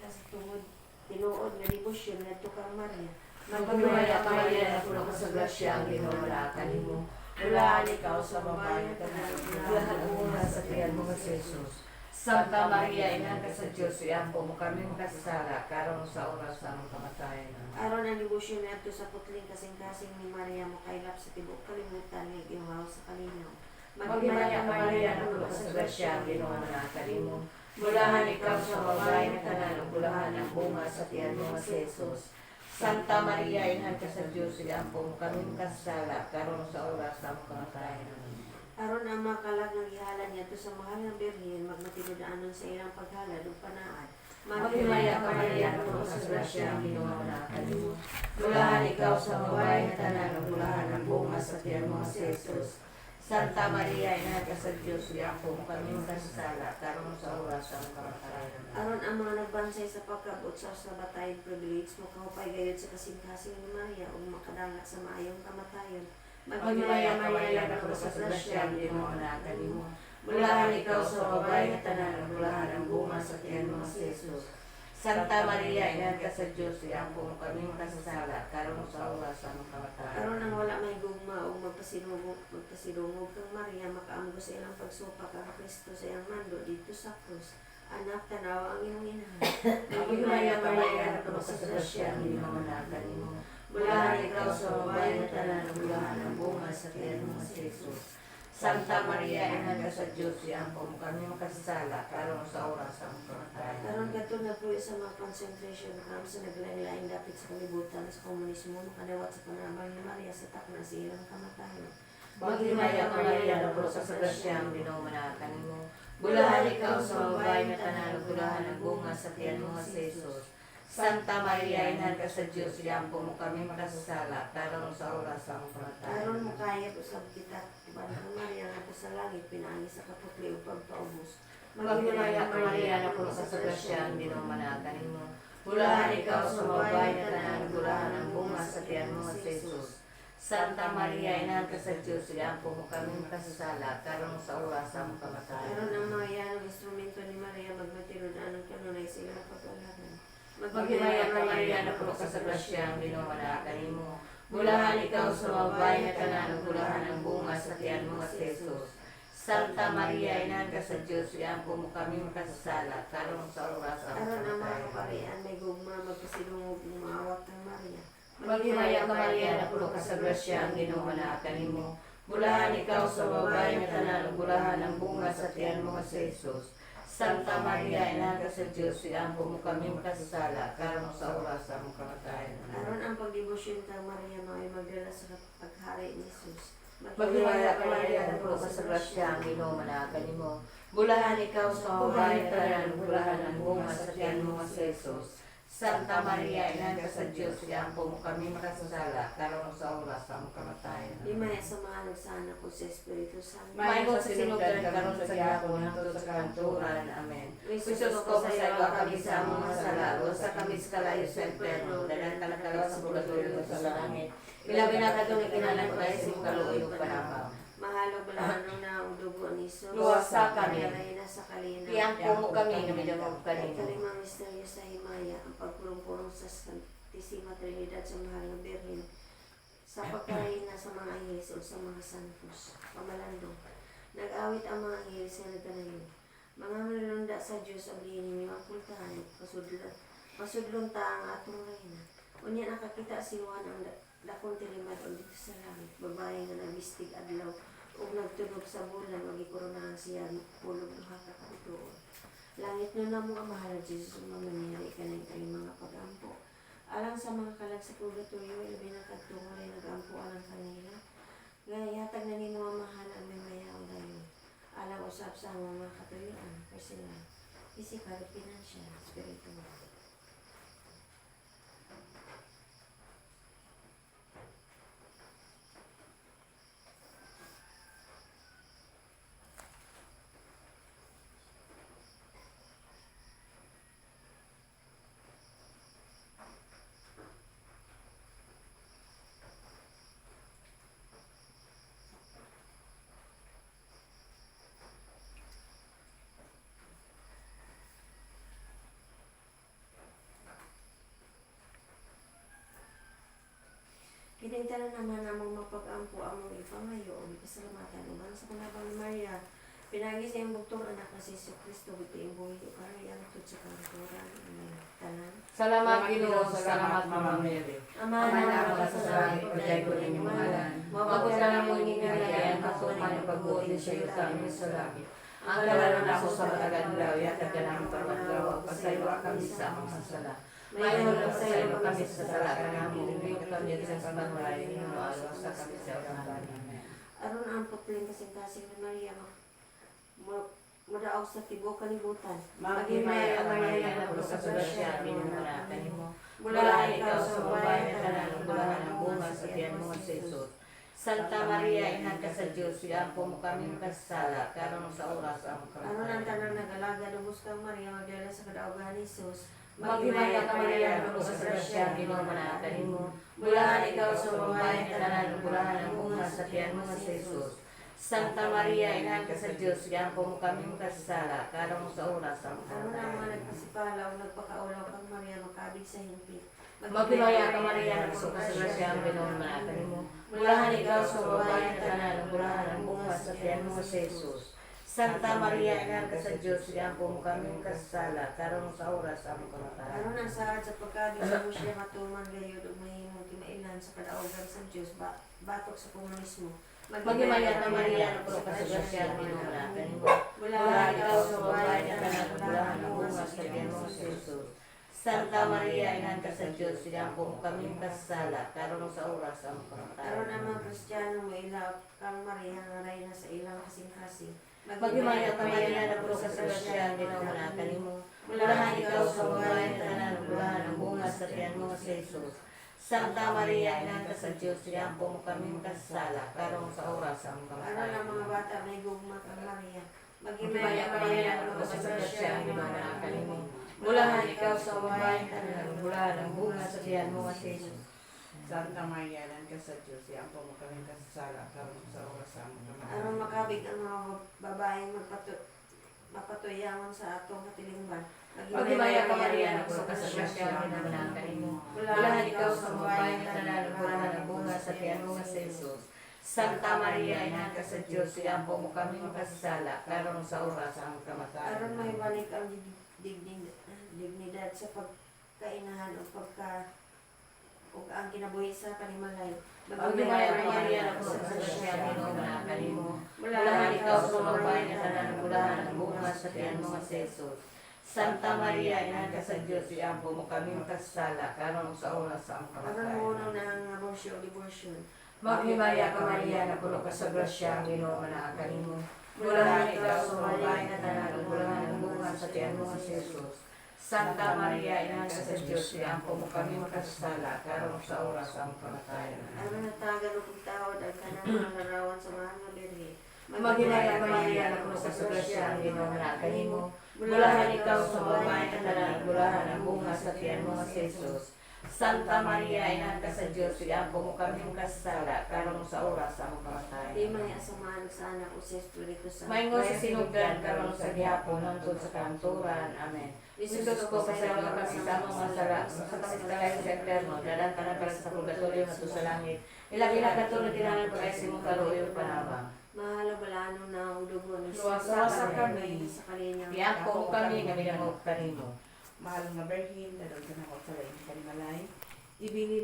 kasi tungod tinuod nga debosyon ngadto kang Maria. Magpahimaya ka Maria, napuno ka sa grasya, ang Ginoo manatan nimo. Bulahan ikaw sa babae nga tanan, bulahan ang bunga sa tiyan mo nga si Jesus. Santa Maria, Ina ka sa Diyos, iampo mo kami makasasala, karon sa oras sa among kamatayan. Aron ang debosyon ngadto sa putling kasing-kasing ni Maria mokaylap sa tibuok kalibutan nga gihaw sa kalinaw. Magpahimaya ka Maria, napuno ka sa grasya, ang Ginoo manatan nimo. Bulahan ikaw sa babae nga tanan, bulahan ang bunga sa tiyan mo nga si Jesus. Santa Maria, Ina ka sa Diyos, iampo mo kami makasasala, karon sa oras sa among kamatayan. Aron ang makalag ng ihalan niya to sa mahal ng Birhen, magmatinudaanon sa ilang paghalad ug panaad. Magpahimaya ka Maria, napuno ka sa grasya, ang Ginoo manatan nimo. Bulahan ikaw sa babae nga tanan, bulahan ang bunga sa tiyan mo nga si Jesus. Santa Maria, Ina ka sa Diyos, iampo mo kami makasasala, karon sa oras sa among kamatayan. Aron ang mga nagbansay sa pagkabot sa batayon privilege mo kahupay gayud sa kasing-kasing ni Maria ug makadangak sa maayong kamatayon. Magpahimaya ka Maria, napuno ka sa grasya, ang Ginoo manatan nimo. Bulahan ikaw sa babae nga tanan, bulahan ang bunga sa tiyan mo nga si Jesus. Santa Maria, Ina ka sa Diyos, iampo mo kami makasasala, karon sa oras sa among kamatayan. Aron ang wala may gugma o magpasidungog kang Maria makaamgo sa ilang pagsupak kang Kristo sa iyang mando dito sa krus. Anak, tanawa ang iyong inahan. Magpahimaya ka Maria, napuno ka sa grasya, ang Ginoo manatan nimo. Bulahan ikaw sa babae nga tanan, bulahan ang bunga sa tiyan mo nga si Jesus. Santa Maria, Ina ka sa Diyos, iampo mo kami makasasala, karon sa oras sa among kamatayan. Aron kadto na po sa mga concentration camps sa naglain-lain dapit sa kalibutan sa komunismo makadawat sa panabang ni Maria sa takna sa ilang kamatayon. Magpahimaya ka Maria, napuno ka sa grasya, ang Ginoo manatan nimo. Bulahan ikaw sa babae nga tanan, bulahan ang bunga sa tiyan mo nga si Jesus. Santa Maria, Ina ka sa Diyos, iampo mo kami makasasala, karon sa oras sa among kamatayan. Aron mo kaya usab kita Bantang Maria nga sa langit pinaagi sa kaputli ug pagpaubos. Magpahimaya ka Maria, napuno ka sa grasya, ang Ginoo manatan nimo. Bulahan ikaw sa babae nga tanan, bulahan ang bunga sa tiyan mo nga si Jesus. Santa Maria, Ina ka sa Diyos, iampo mo kami makasasala, karon sa oras sa among kamatayan. Aron ang mga yanong instrumento ni Maria magmatirod anong kanunay sa ilang pag-alaran. Magpahimaya ka Maria, napuno ka sa grasya, ang Ginoo manatan nimo. Bulahan ikaw sa babae nga tanan, bulahan ang bunga sa tiyan mo nga si Jesus. Santa Maria, Ina ka sa Diyos, iampo mo kami makasasala, karon sa oras sa among Aron ang mga kamatayan. kaparian may gugma magpasidungog ng maawat ng Maria. Magpahimaya ka Maria, napuno ka sa grasya, ang Ginoo manatan nimo. Bulahan ikaw sa babae nga tanan, bulahan ang bunga sa tiyan mo nga si Jesus. Santa Maria, Ina ka sa Diyos, iampo mo kami makasasala, karon sa oras sa among kamatayan. Aron ang pagdebosyon kang Maria ay magdala sa paghari ni Jesus. Magpahimaya ka Maria, napuno ka sa grasya, ang Ginoo manatan nimo. Bulahan ikaw sa babae nga tanan, bulahan ang bunga sa tiyan mo nga si Jesus. Santa Maria, Ina ka sa Diyos, iampo mo kami makasasala, karon sa oras sa among kamatayan. Limaya sa mga nagsana ko sa Espiritu Santo. Maayong sa sinugdan karon sa gihapon hangtod sa kanturan. Amen. Jesus ko pasaywa kami sa among mga sala, o sa kami sa kalayo sa impierno, dalan ka nakalaw sa purgatorio sa langit. Ilabi na kadtong ikinanan ko sa imong kaluoy ug panakaw. Mahalo balano na ang dugo ni Jesus. Luwasa kami. Kaya na sa kalina. Iampo mo kami na midamog kanimo. Kalimang misteryo sa himaya, ang pagpulong-pulong sa Santisima Trinidad sa mahal na Birhen, sa pagkain na sa mga anghels o sa mga santos, pamalandong. Nag-awit ang mga anghels na nagkanayon. Mga manununda sa Diyos ang lihin mga kultahan, pasudlong ta ang atong reyna. Unya nakakita si Juan ang dakong tilimad o dito sa langit, babae nga nagbistig adlaw, ug nagtunog sa bulan, magikoronahan siya pulog duha ka kapituon. Langit nun na mo ang mahal na Jesus, mamangyari ka na yung mga pag-ampo. Alang sa mga kalag sa purgatorio, ilabi na kadtong ay nag-ampo alang kanila. Gayatag na nino ang mahal ang may mayaw dayon. Alang usap sa mga katuyuan, personal, physical, financial, spiritual. Kini tanan naman among mapag-ampo among ipangayoon. Pasalamatan uban sa panabang ni Maria. Pinagi sa iyong buktong anak na si Kristo, biti ang buhay ko para iyang tud sa kanturan. Amen. Tanan. Salamat Ginoo, salamat Mama Mary. Ama na mga sa langit, pagay ko rin yung mahalan. Mabagod ka na mong hinalayan, masuman yung pag-uwi sa iyo kami sa langit. Ang kalaro na ako sa matagan daw, yata ka namin pagmagawa, pasaywa kami sa amang sasala. May hulog sa iyo kami sa sala ka namin, hindi kami sa pagmamay, hinualo sa kami sa orahan. Aron ang putling kasing-kasing ni Maria, mudaog sa tibo kalibutan. Magimaya ang Maria na po sa grasya, minumalakan mo. Mula ikaw sa babae na tanan, bulahan ang bunga sa tiyan mo sa Isus. Santa Maria, Ina ka sa Diyos, iampo mo kami kasala, karon sa oras ang Aron ang kamatayan. tanan nagalaga, lubos kang Maria, magdala sa kadaugahan ni Jesus. Magimaya ka Maria na po sa grasya, minumalakan mo. Bulahan ikaw sa babae na tanan, bulahan ang bunga sa tiyan mo sa Isus. Santa Maria, Ina ka sa Diyos, iampo mo kami kasala, karon sa oras ang Aron ang mga kamatayan. nagpasipalaw, nagpakaulaw kang Maria, makabig sa himpit. Magimaya ka Maria na po sa grasya, minumalakan mo. Bulahan ikaw sa babae na tanan, bulahan ang bunga sa tiyan mo sa Isus. Santa Maria, Ina ka sa Diyos, iampo mo kami kasala, karon sa oras ang kamatayan. Aron ang saad sa pagkabig sa mo siya matuman gayod ug mahimong kimailan sa kadaugan sa Diyos, batok sa komunismo. Magimaya ka Maria na po sa grasya, minumalakan mo. Bulahan ikaw sa babae na tanan, bulahan ang bunga sa tiyan mo sa Isus. Santa Maria, Ina ka sa Diyos, iampo mo kami kasala, karon sa oras ang Aron kamatayan. ang mga Kristiyano mo ilaw kang Maria nga reyna sa ilang kasing-kasing. Magimaya ka Maria na po sa grasya, minumalakan mo. Bulahan ikaw sa babae na tanan, bulahan ang bunga sa tiyan mo sa Isus. Santa Maria, Ina ka sa Diyos, iampo mo kami kasala, karon sa oras ang Aron ang kamatayan. mga bata may gugma kang Maria. Magimaya ka Maria na po sa grasya, minumalakan mo. Bulahan ikaw sa babae na tanan, bulahan ang bunga sa tiyan mo sa Isus. Santa Maria, nan ka sa Diyos, iampo mo kami kasala, karon sa oras ang Aron kamatayan. makabig ang mga babaeng mapatuyangon sa atong katilingban. Magimaya ka Maria na po sa grasya, minumalakan mo. Bulahan ikaw sa babae na tanan, bulahan ang bunga sa tiyan mo sa Isus. Santa Maria, Ina ka sa Diyos, iampo mo kami kasala, karon sa oras ang kamatayan. Aron may balik ang dignidad sa pagkainahan o ug ang kinabuhi sa kanimalay. Magimaya ka Maria na po sa grasya, minumalakan mo. Bulahan ikaw sa babae na tanan, bulahan ang bunga sa tiyan mo sa Isus. Santa Maria, Ina ka sa Diyos, iampo mo kami kasala, karon sa oras ang Aron kamatayan. mo nang nangaborosyo o diborsyon. Magimaya ka Maria na puno ka sa grasya, minumalakan mo. Bulahan ikaw sa babae na tanan, bulahan ang bunga sa tiyan mo sa Jesus. Santa Maria, Ina ka sa Diyos, iampo mo kami makasala, karon sa oras ang kamatayan. Aron natagan ug tawad ang kanang mga larawan sa mahal nga birhen. Magimaya ka Maria na puno ka sa grasya, minumalakan mo. Bulahan ikaw sa babae na tanan, bulahan ang bunga sa tiyan mo sa Jesus. Santa Maria, Ina ka sa Diyos, iampo mo kami kasala, karon sa oras ang Di kamatayan. may asamahan sa anak o sa Espiritu Santo. Maingo sa sinugdan, karon sa gihapon, hangtod sa kanturan. Amen. Jesus ko, pasalamat kami sa among mga sala, sa pagkakalain sa eterno, dadan ka na para sa purgatorio nga to sa langit. Ilag-ilag ka tulad tinanan ko ay simong kaluoy panabang. Mahalo balano na udugon Luwasa kami. sa kaninyang Iampo mo kami, kami na mo kanimo. Mahal nga Berhin, dadog ka na ko sa lain kanimalay. Ibilin